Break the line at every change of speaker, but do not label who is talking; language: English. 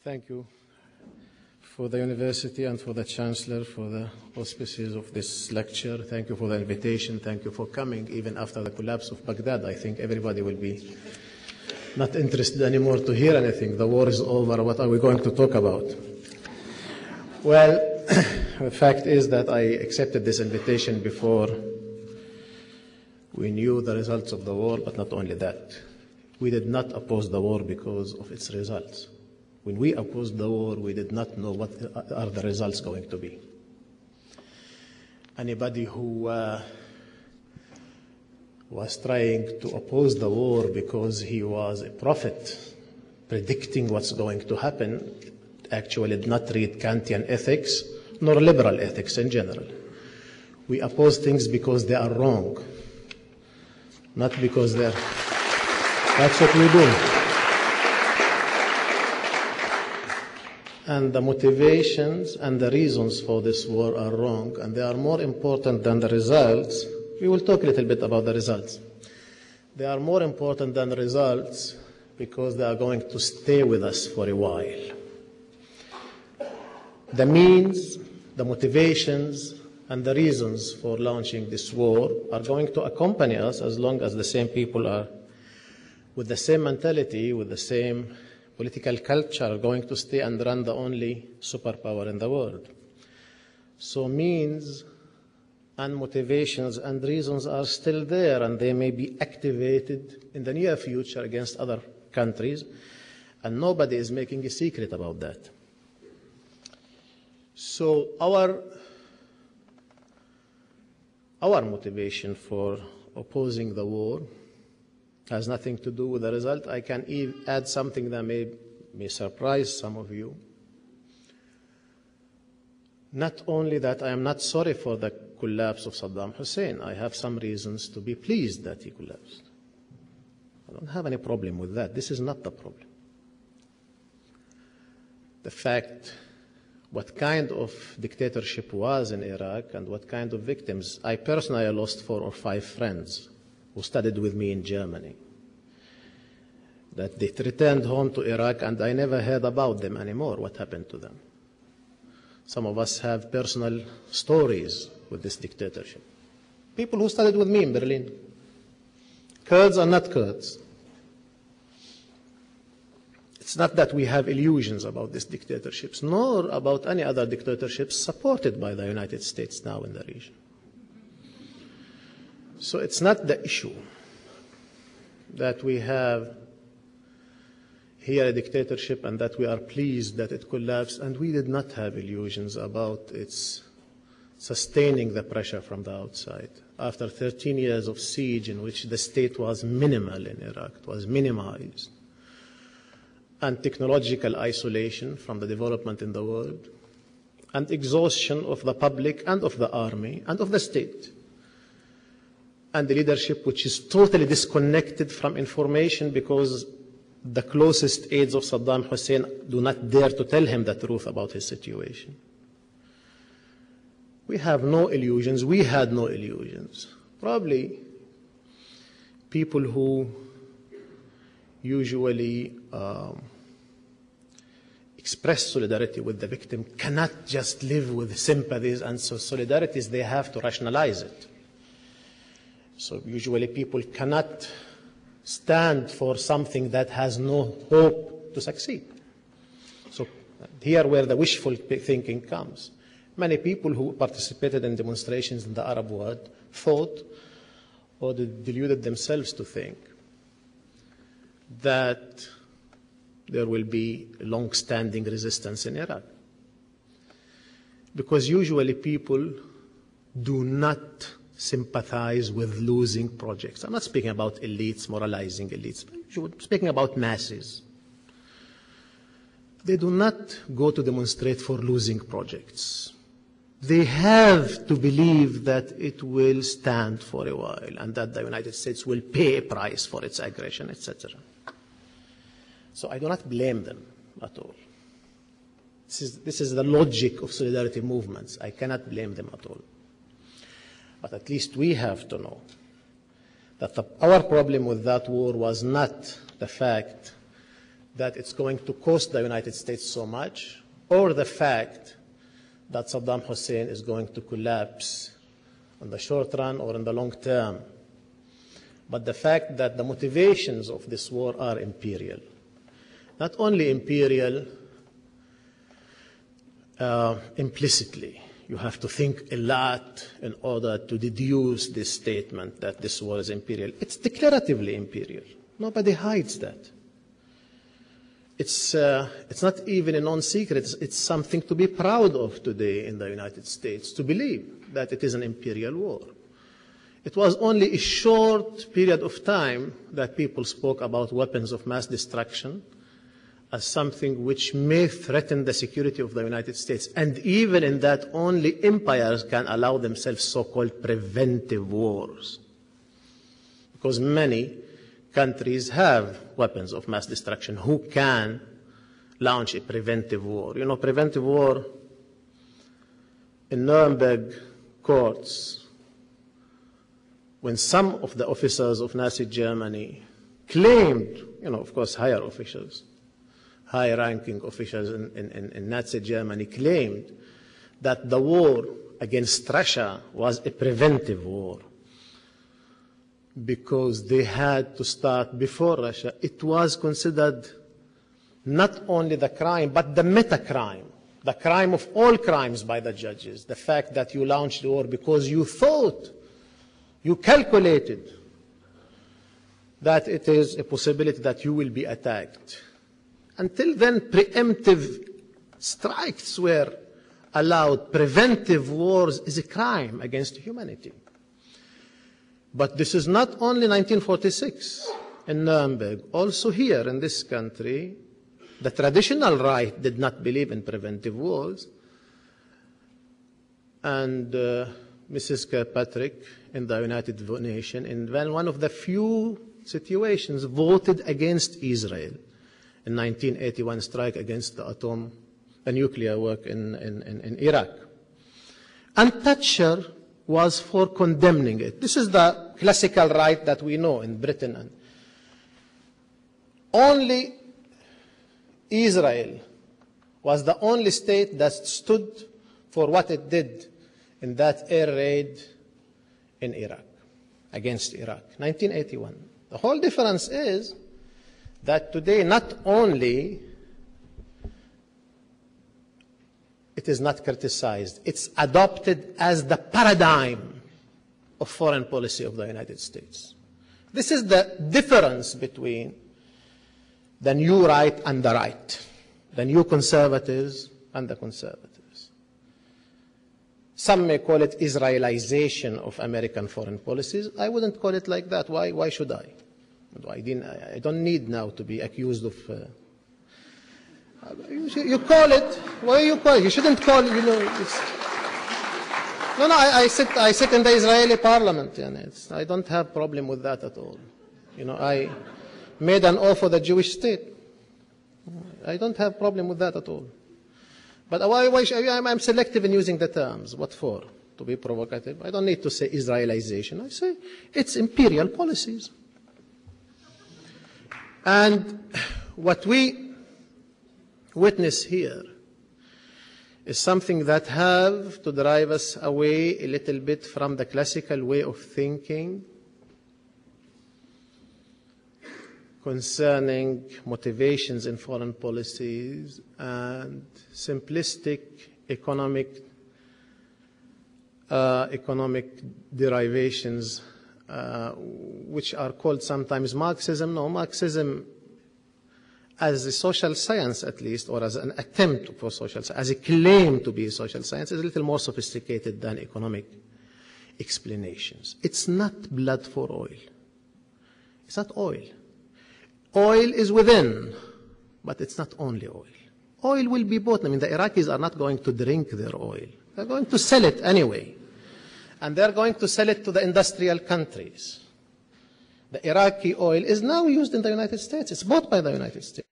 Thank you for the university and for the Chancellor for the auspices of this lecture. Thank you for the invitation. Thank you for coming even after the collapse of Baghdad. I think everybody will be not interested anymore to hear anything. The war is over. What are we going to talk about? Well, the fact is that I accepted this invitation before we knew the results of the war, but not only that. We did not oppose the war because of its results. When we opposed the war, we did not know what are the results going to be. Anybody who was trying to oppose the war because he was a prophet predicting what's going to happen actually did not read Kantian ethics nor liberal ethics in general. We oppose things because they are wrong, not because they're... That's what we do. And the motivations and the reasons for this war are wrong, and they are more important than the results. We will talk a little bit about the results. They are more important than the results because they are going to stay with us for a while. The means, the motivations, and the reasons for launching this war are going to accompany us as long as the same people are with the same mentality, with the same political culture, are going to stay and run the only superpower in the world. So means and motivations and reasons are still there, and they may be activated in the near future against other countries, and nobody is making a secret about that. So our motivation for opposing the war has nothing to do with the result. I can add something that may surprise some of you. Not only that, I am not sorry for the collapse of Saddam Hussein. I have some reasons to be pleased that he collapsed. I don't have any problem with that. This is not the problem. The fact what kind of dictatorship was in Iraq and what kind of victims. I personally lost 4 or 5 friends who studied with me in Germany, that they returned home to Iraq and I never heard about them anymore, what happened to them. Some of us have personal stories with this dictatorship. People who studied with me in Berlin. Kurds are not Kurds. It's not that we have illusions about these dictatorships, nor about any other dictatorships supported by the United States now in the region. So it's not the issue that we have here a dictatorship and that we are pleased that it collapsed, and we did not have illusions about its sustaining the pressure from the outside. After 13 years of siege in which the state was minimal in Iraq, it was minimized, and technological isolation from the development in the world, and exhaustion of the public and of the army and of the state, and the leadership which is totally disconnected from information because the closest aides of Saddam Hussein do not dare to tell him the truth about his situation. We have no illusions. We had no illusions. Probably people who usually express solidarity with the victim cannot just live with sympathies and so solidarities. They have to rationalize it. So usually people cannot stand for something that has no hope to succeed. So here where the wishful thinking comes. Many people who participated in demonstrations in the Arab world thought or deluded themselves to think that there will be long-standing resistance in Iraq. Because usually people do not sympathize with losing projects. I'm not speaking about elites, moralizing elites. I'm speaking about masses. They do not go to demonstrate for losing projects. They have to believe that it will stand for a while and that the United States will pay a price for its aggression, etc. So I do not blame them at all. This is the logic of solidarity movements. I cannot blame them at all. But at least we have to know that our problem with that war was not the fact that it's going to cost the United States so much, or the fact that Saddam Hussein is going to collapse in the short run or in the long term, but the fact that the motivations of this war are imperial. Not only imperial implicitly. You have to think a lot in order to deduce this statement that this war is imperial. It's declaratively imperial. Nobody hides that. It's not even a non-secret. It's something to be proud of today in the United States, to believe that it is an imperial war. It was only a short period of time that people spoke about weapons of mass destruction as something which may threaten the security of the United States. And even in that, only empires can allow themselves so-called preventive wars. Because many countries have weapons of mass destruction who can launch a preventive war. You know, preventive war in Nuremberg courts, when some of the officers of Nazi Germany claimed, you know, of course, higher officials, high-ranking officials in Nazi Germany claimed that the war against Russia was a preventive war because they had to start before Russia. It was considered not only the crime, but the meta-crime, the crime of all crimes by the judges, the fact that you launched the war because you thought, you calculated that it is a possibility that you will be attacked. Until then, preemptive strikes were allowed. Preventive wars is a crime against humanity. But this is not only 1946 in Nuremberg. Also here in this country, the traditional right did not believe in preventive wars. And Mrs. Kirkpatrick in the United Nations, in one of the few situations, voted against Israel in 1981 strike against the nuclear work in Iraq. And Thatcher was for condemning it. This is the classical right that we know in Britain. And only Israel was the only state that stood for what it did in that air raid in Iraq, against Iraq, 1981. The whole difference is that today not only it is not criticized, it's adopted as the paradigm of foreign policy of the United States. This is the difference between the new right and the right, the new conservatives and the conservatives. Some may call it Israelization of American foreign policies. I wouldn't call it like that. Why should I? I don't need now to be accused of... you call it... Why you call it? You shouldn't call it, you know... It's, no, I sit in the Israeli parliament. I don't have problem with that at all. You know, I made an oath for the Jewish state. I don't have problem with that at all. But I'm selective in using the terms. What for? To be provocative. I don't need to say Israelization. I say it's imperial policies. And what we witness here is something that have to drive us away a little bit from the classical way of thinking concerning motivations in foreign policies and simplistic economic derivations which are called sometimes Marxism. No, Marxism as a social science at least, or as an attempt for social science, as a claim to be a social science, is a little more sophisticated than economic explanations. It's not blood for oil. It's not oil. Oil is within, but it's not only oil. Oil will be bought. I mean, the Iraqis are not going to drink their oil. They're going to sell it anyway. And they're going to sell it to the industrial countries. The Iraqi oil is now used in the United States. It's bought by the United States.